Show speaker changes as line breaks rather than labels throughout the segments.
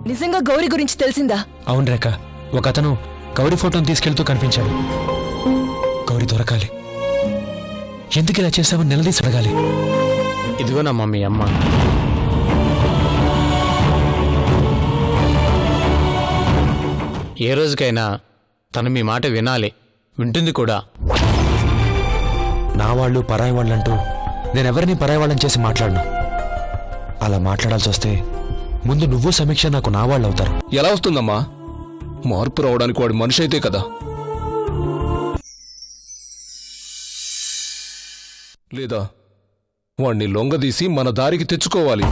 నిజంగా గౌరీ గురించి తెలిసిందా?
అవును రేఖ, ఒక అతను గౌరీ ఫోటోను తీసుకెళ్తూ కనిపించాడు. గౌరీ దొరకాలి. ఎందుకు ఇలా చేశామని నిలదీసి అడగాలి.
ఇదిగోనమ్మా మీ అమ్మ. ఏ రోజుకైనా తను మీ మాట వినాలి, వింటుంది కూడా.
నా వాళ్ళు పరాయి వాళ్ళంటూ నేనెవరిని పరాయి వాళ్ళని చేసి మాట్లాడను. అలా మాట్లాడాల్సి వస్తే ముందు నువ్వు సమీక్ష నాకు నా వాళ్ళు అవుతారు.
ఎలా వస్తుందమ్మా? మార్పు రావడానికి వాడు మనిషి అయితే కదా. లేదా వాణ్ణి లొంగదీసి మన దారికి తెచ్చుకోవాలి.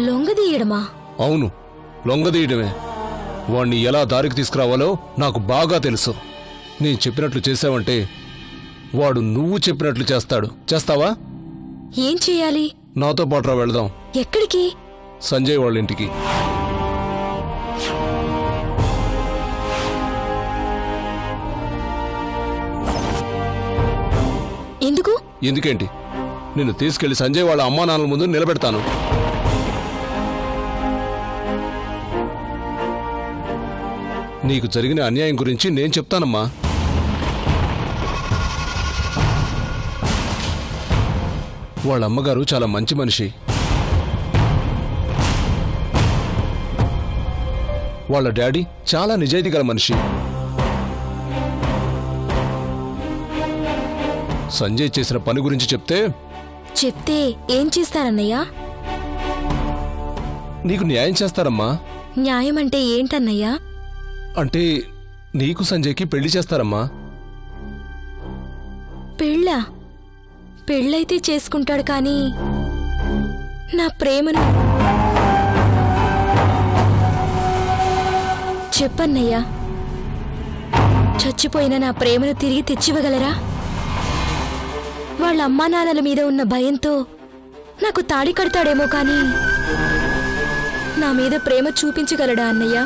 లొంగదీయడమా?
అవును, లొంగదీయడమే. వాణ్ణి ఎలా దారికి తీసుకురావాలో నాకు బాగా తెలుసు. నేను చెప్పినట్లు చేసావంటే వాడు నువ్వు చెప్పినట్లు చేస్తాడు. చేస్తావా?
ఏం చెయ్యాలి?
నాతో పాటురా, వెళదాం.
ఎక్కడికి?
సంజయ్ వాళ్ళ ఇంటికి.
ఎందుకు?
ఎందుకేంటి, నిన్ను తీసుకెళ్లి సంజయ్ వాళ్ళ అమ్మా నాన్నల ముందు నిలబెడతాను. నీకు జరిగిన అన్యాయం గురించి నేను చెప్తానమ్మా. వాళ్ళ అమ్మగారు చాలా మంచి మనిషి. వాళ్ళ డాడీ చాలా నిజాయితీ గల మనిషి. సంజయ్ చేసిన పని గురించి చెప్తే
ఏం చేస్తారన్నయ్యా?
నీకు న్యాయం చేస్తారమ్మా.
న్యాయం అంటే ఏంటన్నయ్యా?
అంటే నీకు సంజయ్కి పెళ్లి చేస్తారమ్మా.
పెళ్ళా? పెళ్ళైతే చేసుకుంటాడు, కానీ నా ప్రేమను చెప్పన్నయ్యా. చచ్చిపోయిన నా ప్రేమను తిరిగి తెచ్చివ్వగలరా? వాళ్ళ అమ్మా నాన్నల మీద ఉన్న భయంతో నాకు తాళి కడతాడేమో, కానీ నా మీద ప్రేమ చూపించగలడా అన్నయ్య?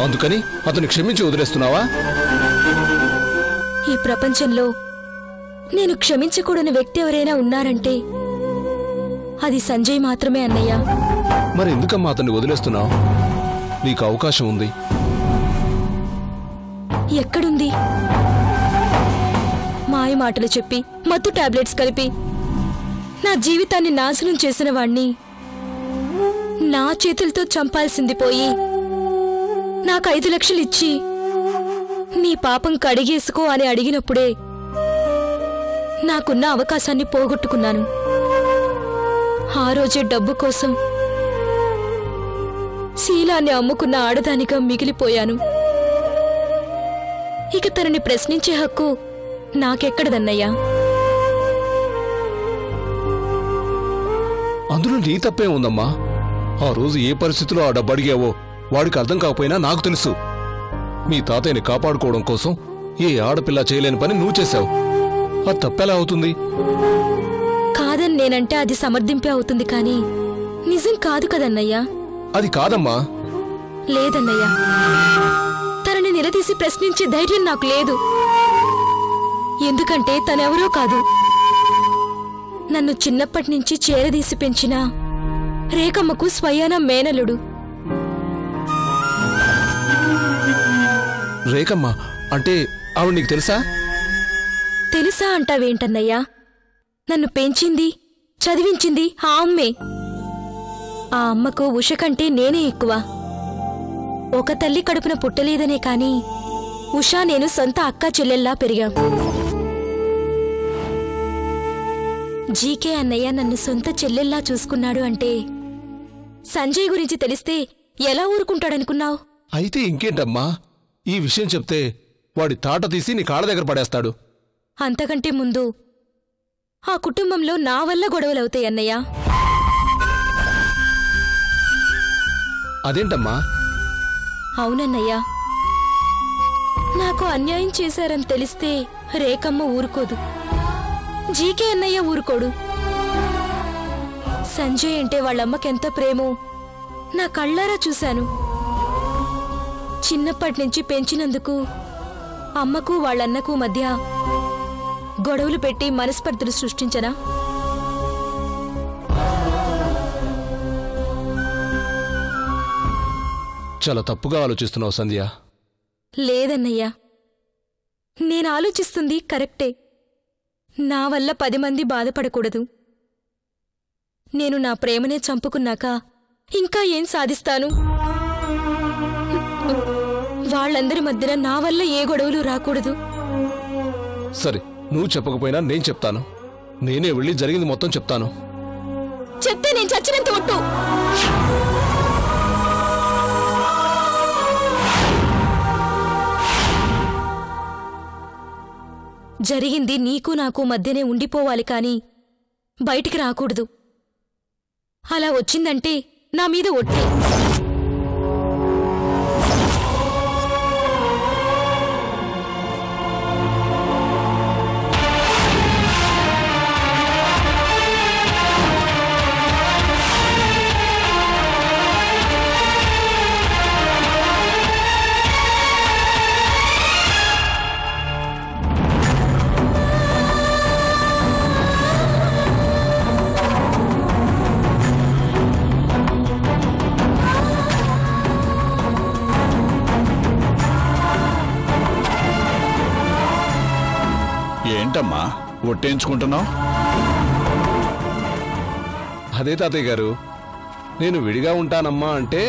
అందుకని అతను క్షమించి వదిలేస్తున్నావా?
ఈ ప్రపంచంలో నేను క్షమించకూడని వ్యక్తి ఎవరైనా ఉన్నారంటే అది సంజయ్ మాత్రమే అన్నయ్య.
మరి ఎందుకమ్మా అతన్ని వదిలేస్తున్నావు? నీకు అవకాశం ఉంది.
ఎక్కడుంది? మాయ మాటలు చెప్పి మత్తు టాబ్లెట్స్ కలిపి నా జీవితాన్ని నాశనం చేసిన వాణ్ణి నా చేతులతో చంపాల్సింది పోయి నాకు 5 లక్షలు ఇచ్చి నీ పాపం కడిగేసుకో అని అడిగినప్పుడే నాకున్న అవకాశాన్ని పోగొట్టుకున్నాను. ఆ రోజే డబ్బు కోసం శీలాన్ని అమ్ముకున్న ఆడదానిగా మిగిలిపోయాను. ఇక తనని ప్రశ్నించే హక్కు నాకెక్కడదన్నయ్యా?
అందులో నీ తప్పే ఉందమ్మా. ఆ రోజు ఏ పరిస్థితిలో ఆ డబ్బు అడిగావో వాడికి అర్థం కాకపోయినా నాకు తెలుసు. మీ తాతయ్యని కాపాడుకోవడం కోసం ఏ ఆడపిల్ల చేయలేని పని నువ్వు చేశావు. అది తప్పెలా అవుతుంది?
కాదని నేనంటే అది సమర్థింపే అవుతుంది, కానీ నిజం కాదు కదన్నయ్యా.
అది కాదమ్మా.
లేదన్నయ్యా, తనని నిలదీసి ప్రశ్నించే ధైర్యం నాకు లేదు. ఎందుకంటే తనెవరో కాదు, నన్ను చిన్నప్పటి నుంచి చేరదీసి పెంచిన రేఖమ్మకు స్వయాన మేనలుడు.
రేఖమ్మ అంటే ఆవిడ నీకు తెలుసా?
తెలుసా అంటావేంటన్నయ్యా? నన్ను పెంచింది, చదివించింది ఆ అమ్మే. ఆ అమ్మకు ఉష కంటే నేనే ఎక్కువ. ఒక తల్లి కడుపున పుట్టలేదనే కాని ఉషా నేను సొంత అక్కా చెల్లెల్లా పెరిగాం. జీకే అన్నయ్య నన్ను సొంత చెల్లెల్లా చూసుకున్నాడు అంటే సంజయ్ గురించి తెలిస్తే ఎలా ఊరుకుంటాడనుకున్నావు?
అయితే ఇంకేంటమ్మా, ఈ విషయం చెప్తే వాడి తాట తీసి నీ కాళ్ళ దగ్గర పడేస్తాడు.
అంతకంటే ముందు ఆ కుటుంబంలో నా వల్ల గొడవలవుతాయి అన్నయ్య.
అదేంటమ్మా?
అవునన్నయ్య, నాకు అన్యాయం చేశారని తెలిస్తే రేఖమ్మ ఊరుకోదు, జీకే అన్నయ్య ఊరుకోడు. సంజయ్ అంటే వాళ్ళమ్మకెంత ప్రేమో నా కళ్ళారా చూశాను. చిన్నప్పటి నుంచి పెంచినందుకు అమ్మకు వాళ్ళన్నకు మధ్య గొడవలు పెట్టి మనస్పర్ధలు సృష్టించనా?
చాలా తప్పుగా ఆలోచిస్తున్నావు సంధ్య.
లేదన్నయ్యా, నేను ఆలోచిస్తుంది కరెక్టే. నా వల్ల 10 మంది బాధపడకూడదు. నేను నా ప్రేమనే చంపుకున్నాక ఇంకా ఏం సాధిస్తాను? వాళ్ళందరి మధ్యన నా వల్ల ఏ గొడవలు రాకూడదు.
సరే, నువ్వు చెప్పకపోయినా నేను చెప్తాను. నేనే వెళ్ళి జరిగింది మొత్తం చెప్తాను.
చెప్తే నేను చచ్చినంత ఒట్టు. జరిగింది నీకు నాకు మధ్యనే ఉండిపోవాలి కాని బయటికి రాకూడదు. అలా వచ్చిందంటే నా మీద ఒట్టే.
ఏంటమ్మా ఒట్టేయించుకుంటున్నావు?
అదే తాతయ్య గారు, నేను విడిగా ఉంటానమ్మా అంటే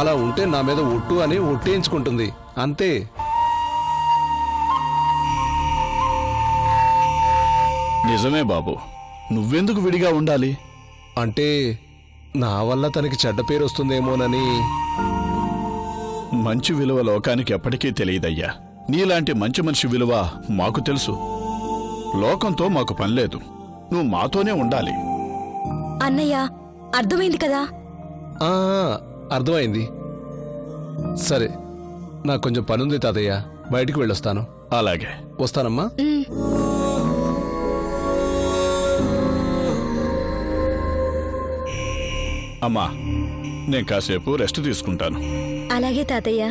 అలా ఉంటే నా మీద ఒట్టు అని ఒట్టేయించుకుంటుంది అంతే.
నిజమే బాబు, నువ్వెందుకు విడిగా ఉండాలి?
అంటే నా వల్ల తనకి చెడ్డ పేరు వస్తుందేమోనని.
మంచి విలువ లోకానికి ఎప్పటికీ తెలియదయ్యా. నీలాంటి మంచి మనిషి విలువ మాకు తెలుసు. లోకంతో మాకు పనిలేదు, నువ్వు మాతోనే ఉండాలి.
అన్నయ్య, అర్థమైంది కదా?
ఆ, అర్థమైంది. సరే, నాకు కొంచెం పనుంది తాతయ్య, బయటికి వెళ్ళొస్తాను.
అలాగే,
వస్తానమ్మా.
అమ్మా, నేను కాసేపు రెస్ట్ తీసుకుంటాను.
అలాగే తాతయ్య.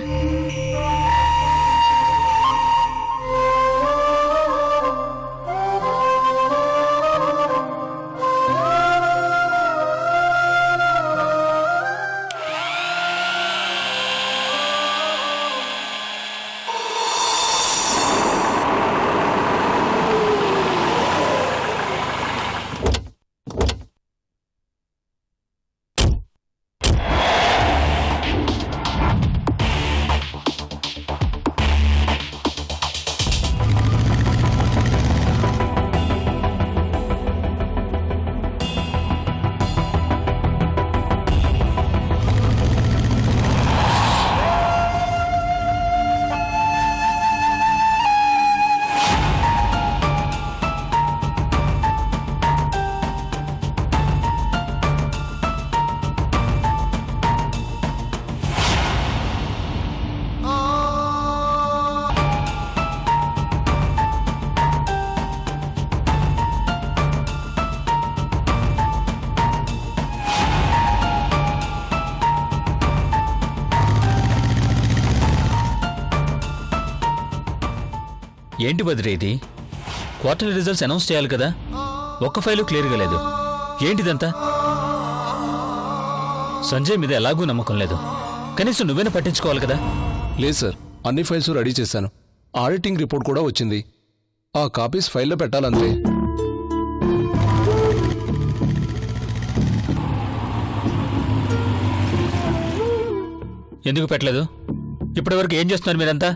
ఏంటి బద్రి ఇది? క్వార్టర్లీ రిజల్ట్స్ అనౌన్స్ చేయాలి కదా, ఒక్క ఫైలు క్లియర్గా లేదు. ఏంటిదంతా? సంజయ్ మీద ఎలాగూ నమ్మకం లేదు, కనీసం నువ్వేనా పట్టించుకోవాలి కదా.
లేదు సార్, అన్ని ఫైల్స్ రెడీ చేశాను. ఆడిటింగ్ రిపోర్ట్ కూడా వచ్చింది. ఆ కాపీస్ ఫైల్లో పెట్టాలంతే.
ఎందుకు పెట్టలేదు? ఇప్పటివరకు ఏం చేస్తున్నారు మీరంతా?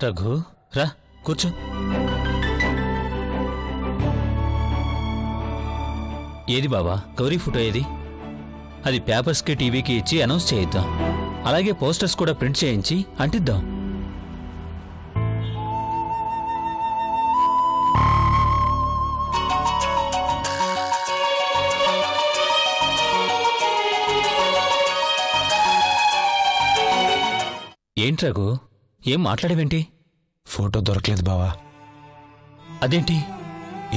రఘు రా కూర్చో. ఏది బావా గౌరీ ఫోటో ఏది? అది పేపర్స్కి టీవీకి ఇచ్చి అనౌన్స్ చేయిద్దాం. అలాగే పోస్టర్స్ కూడా ప్రింట్ చేయించి అంటిద్దాం. ఏంటి రఘు, ఏం మాట్లాడేవేంటి?
ఫోటో దొరకలేదు బావా.
అదేంటి?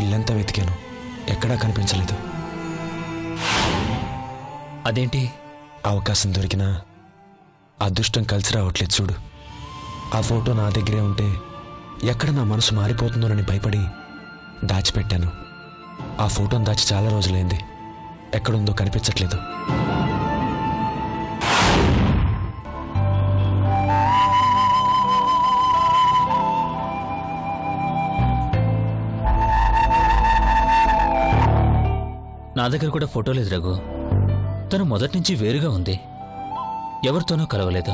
ఇల్లంతా వెతికాను, ఎక్కడా కనిపించలేదు.
అదేంటి?
అవకాశం దొరికినా అదృష్టం కలిసి రావట్లేదు చూడు. ఆ ఫోటో నా దగ్గరే ఉంటే ఎక్కడ నా మనసు మారిపోతుందోనని భయపడి దాచిపెట్టాను. ఆ ఫోటోను దాచి చాలా రోజులైంది, ఎక్కడుందో కనిపించట్లేదు.
నా దగ్గర కూడా ఫోటో లేదు రఘు. తను మొదటి నుంచి వేరుగా ఉంది, ఎవరితోనూ కలవలేదు.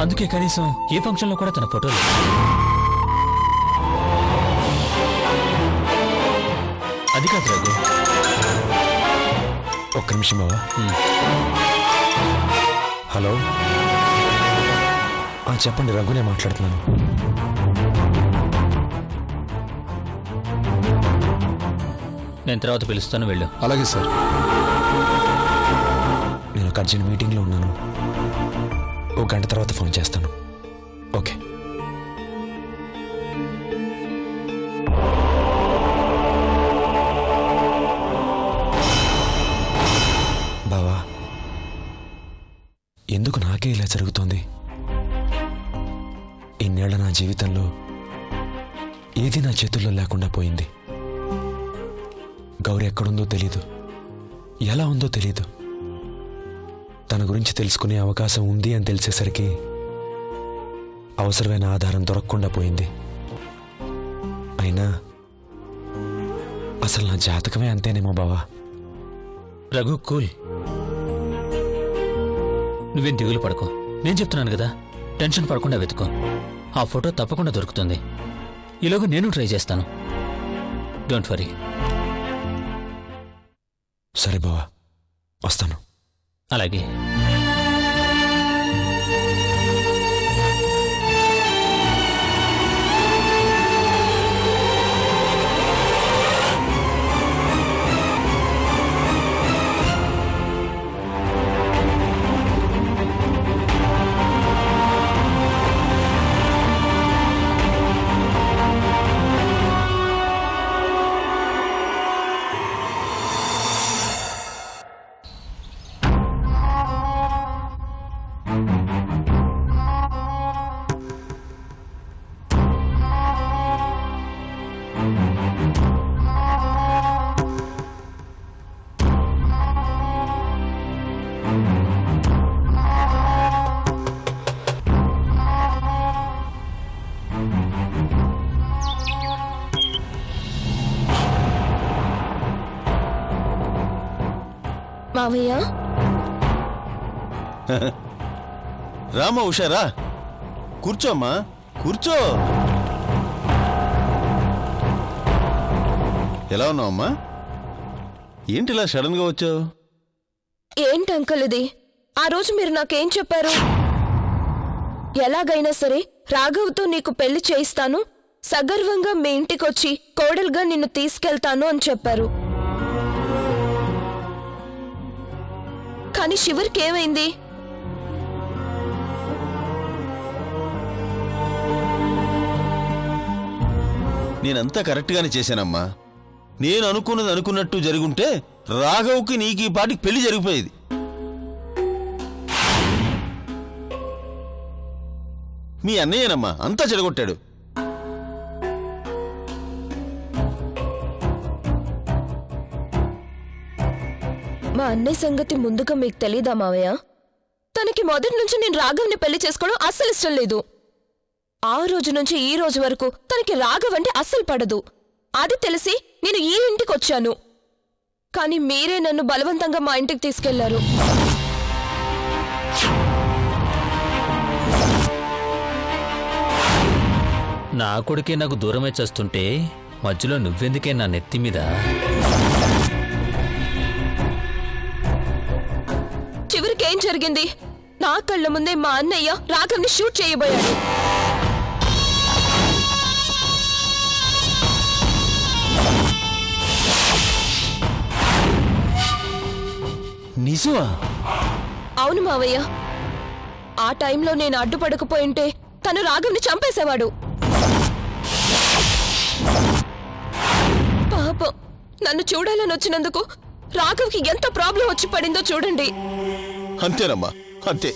అందుకే కనీసం ఏ ఫంక్షన్లో కూడా తన ఫోటో లేదు. అది కాదు రఘు.
ఒక్క నిమిషం బావా. హలో, చెప్పండి, రఘునే మాట్లాడుతున్నాను.
నేను తర్వాత పిలుస్తాను, వెళ్ళు.
అలాగే సార్.
నేను ఒక అర్జెంట్ మీటింగ్లో ఉన్నాను, ఒక గంట తర్వాత ఫోన్ చేస్తాను. ఓకే. బావా, ఎందుకు నాకే ఇలా జరుగుతోంది? ఇన్నేళ్ల నా జీవితంలో ఏది నా చేతుల్లో లేకుండా పోయింది. గౌరీ ఎక్కడుందో తెలీదు, ఎలా ఉందో తెలీదు. తన గురించి తెలుసుకునే అవకాశం ఉంది అని తెలిసేసరికి అవసరమైన ఆధారం దొరకకుండా పోయింది. అయినా అసలు నా జాతకమే అంతేనేమో బావా.
రఘు కూల్, నువ్వేం దిగులు పడకు. నేను చెప్తున్నాను కదా, టెన్షన్ పడకుండా వెతుకో. ఆ ఫోటో తప్పకుండా దొరుకుతుంది. ఈలోగా నేను ట్రై చేస్తాను. Don't worry.
సరే బావా, వస్తాను.
అలాగే.
మావయ్య,
రామా ఉషారా, కూర్చోమ్మా, కూర్చో. ఎలా ఉన్నావమ్మా? ఏంటిలా సడన్ గా వచ్చావు?
ఏంటి అంకుల్ ఇది? ఆ రోజు మీరు నాకేం చెప్పారు? ఎలాగైనా సరే రాఘవ్తో నీకు పెళ్లి చేయిస్తాను, సగర్వంగా మీ ఇంటికొచ్చి కోడలుగా నిన్ను తీసుకెళ్తాను అని చెప్పారు. కానీ శివర్కి ఏమైంది?
నేనంతా కరెక్ట్గానే చేశానమ్మా. నేను అనుకున్నది అనుకున్నట్టు జరుగుంటే రాఘవ్కి నీకు ఈ పాటికి పెళ్లి జరిగిపోయేది. మీ అన్నయ్యనమ్మా అంతా చెడగొట్టాడు.
మా అన్నయ్య సంగతి ముందుగా మీకు తెలీదా మావయ్య? తనకి మొదటి నుంచి నేను రాఘవ్ని పెళ్లి చేసుకోవడం అస్సలు ఇష్టం లేదు. ఆ రోజు నుంచి ఈ రోజు వరకు తనకి రాఘవ్ అంటే అస్సలు పడదు. అది తెలిసి నేను ఈ ఇంటికి వచ్చాను. కానీ మీరే నన్ను బలవంతంగా మా ఇంటికి తీసుకెళ్లారు.
నా కొడుకే నాకు దూరమే చేస్తుంటే మధ్యలో నువ్వెందుకే నా నెత్తి మీద?
చివరికి ఏం జరిగింది? నా కళ్ళ ముందే మా అన్నయ్య రాఘవ్ని షూట్ చేయబోయాడు.
నిజమా?
అవును మావయ్య. ఆ టైంలో నేను అడ్డుపడకపోయింటే తను రాఘవ్ని చంపేసేవాడు. పాపం, నన్ను చూడాలని వచ్చినందుకు రాఘవ్కి ఎంత ప్రాబ్లం వచ్చి పడిందో చూడండి.
అంతేనమ్మా, అంతే.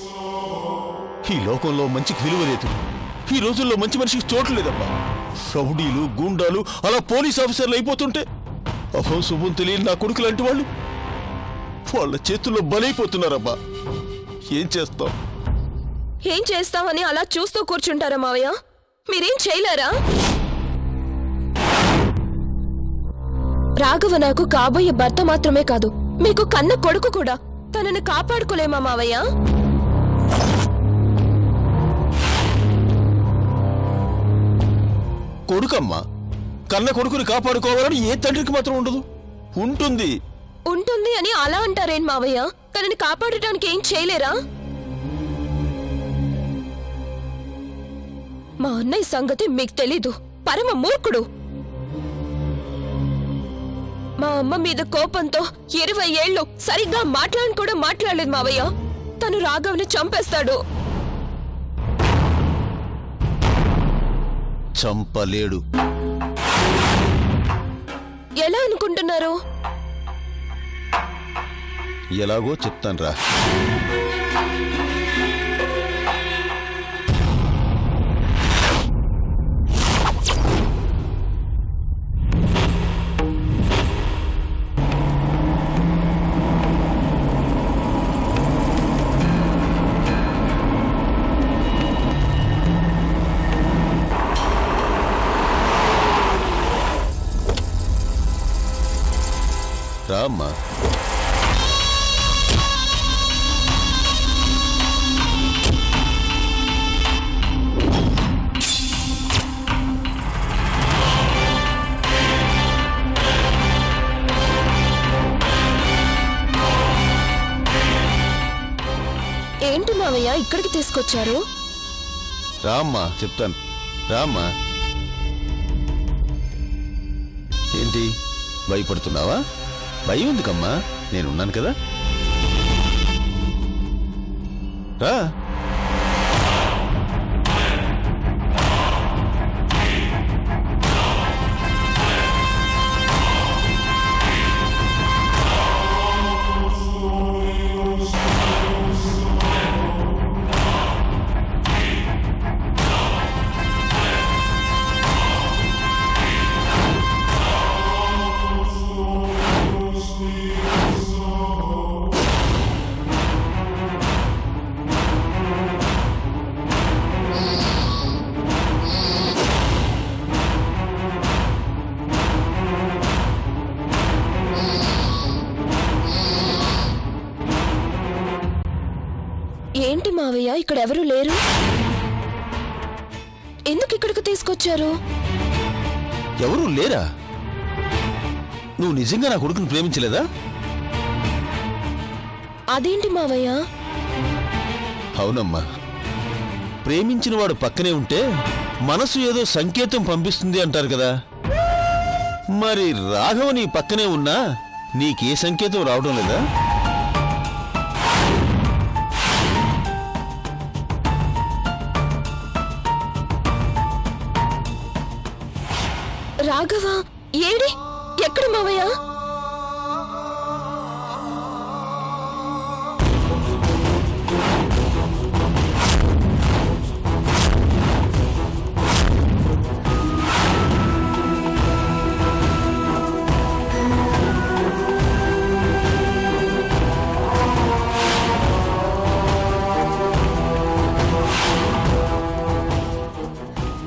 ఈ లోకంలో మంచికి విలువ లేదు. ఈ రోజుల్లో మంచి మనిషికి చోటు లేదమ్మా. రౌడీలు, గూండాలు, అలా పోలీస్ ఆఫీసర్లు అయిపోతుంటే అభం శుభం తెలియని నా కొడుకు లాంటి వాళ్ళు వాళ్ళ చేతుల్లో బలైపోతున్నారమ్మా. ఏం చేస్తాం?
ఏం చేస్తామని అలా చూస్తూ కూర్చుంటారా మావయ్య? మీరేం చేయలేరా? రాఘవ నాకు కాబోయే భర్త మాత్రమే కాదు, మీకు కన్న కొడుకు కూడా. తనని కాపాడుకోలేమా మావయ్య?
కొడుకమ్మా, కన్న కొడుకుని కాపాడుకోవాలని ఏ తండ్రికి మాత్రం ఉండదు. ఉంటుంది
ఉంటుంది అని అలా అంటారేం మావయ్య? తనని కాపాడటానికి ఏం చేయలేరా? మా అన్నయ్య సంగతి మీకు తెలీదు. పరమ మూర్ఖుడు. మా అమ్మ మీద కోపంతో 20 ఏళ్ళు సరిగ్గా మాట్లాడని కూడా మాట్లాడలేదు మావయ్య. తను రాఘవ్ని చంపేస్తాడు.
చంపలేడు.
ఎలా అనుకుంటున్నారు?
ఎలాగో చెప్తాన్రా. రామ్మా.
ఏంటి మావయ్య ఇక్కడికి తీసుకొచ్చారు?
రామ్మా, చెప్తాను. రామ్మా. ఏంటి భయపడుతున్నావా? భయం ఎందుకమ్మా, నేనున్నాను కదా. రా.
ఏంటి మావయ్య ఇక్కడ ఎవరు లేరు? ఎందుకు ఇక్కడికి తీసుకొచ్చారు?
ఎవరూ లేరా? నువ్వు నిజంగా నా కొడుకుని ప్రేమించలేదా?
అదేంటి మావయ్య?
అవునమ్మా, ప్రేమించిన వాడు పక్కనే ఉంటే మనసు ఏదో సంకేతం పంపిస్తుంది అంటారు కదా. మరి రాఘవ నీ పక్కనే ఉన్నా నీకే సంకేతం రావడం లేదా?
రాఘవ ఏడి? ఎక్కడ మావయ్య?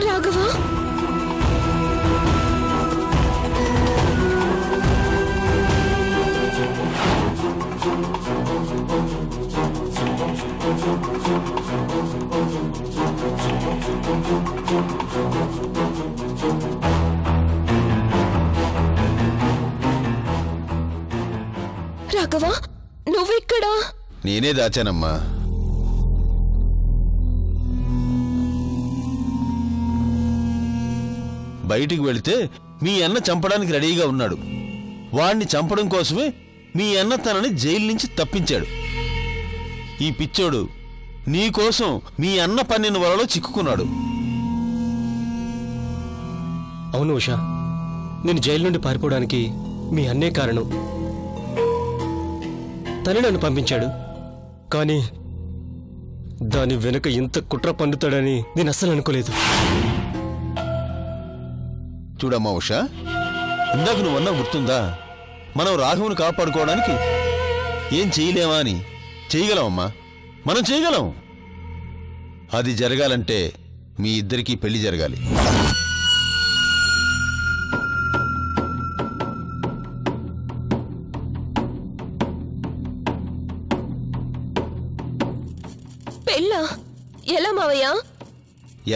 Raghava
Thank you.
రాఘవ, నువ్వెక్కడా?
నేనే దాచానమ్మా. బయటికి వెళితే మీ అన్న చంపడానికి రెడీగా ఉన్నాడు. వాణ్ణి చంపడం కోసమే మీ అన్న తనని జైలు నుంచి తప్పించాడు. ఈ పిచ్చోడు నీకోసం మీ అన్న పన్నిన వలలో చిక్కుకున్నాడు.
అవును ఉషా, నేను జైలు నుండి పారిపోవడానికి మీ అన్నే కారణం. తనే నన్ను పంపించాడు. కానీ దాని వెనుక ఇంత కుట్ర పన్నుతాడని నేను అస్సలు అనుకోలేదు.
చూడమ్మా ఉషా, ఇందాక నువ్వన్నా గుర్తుందా, మనం రాఘవుని కాపాడుకోవడానికి ఏం చేయలేమా అని. చేయగలమమ్మా, మనం చేయగలం. అది జరగాలంటే మీ ఇద్దరికీ పెళ్లి జరగాలి.
పెళ్ళా? ఎలా మావయ్య?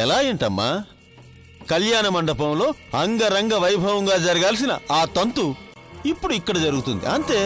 ఎలా ఏంటమ్మా, కళ్యాణ మండపంలో అంగరంగ వైభవంగా జరగాల్సిన ఆ తంతు ఇప్పుడు ఇక్కడ జరుగుతుంది, అంతే.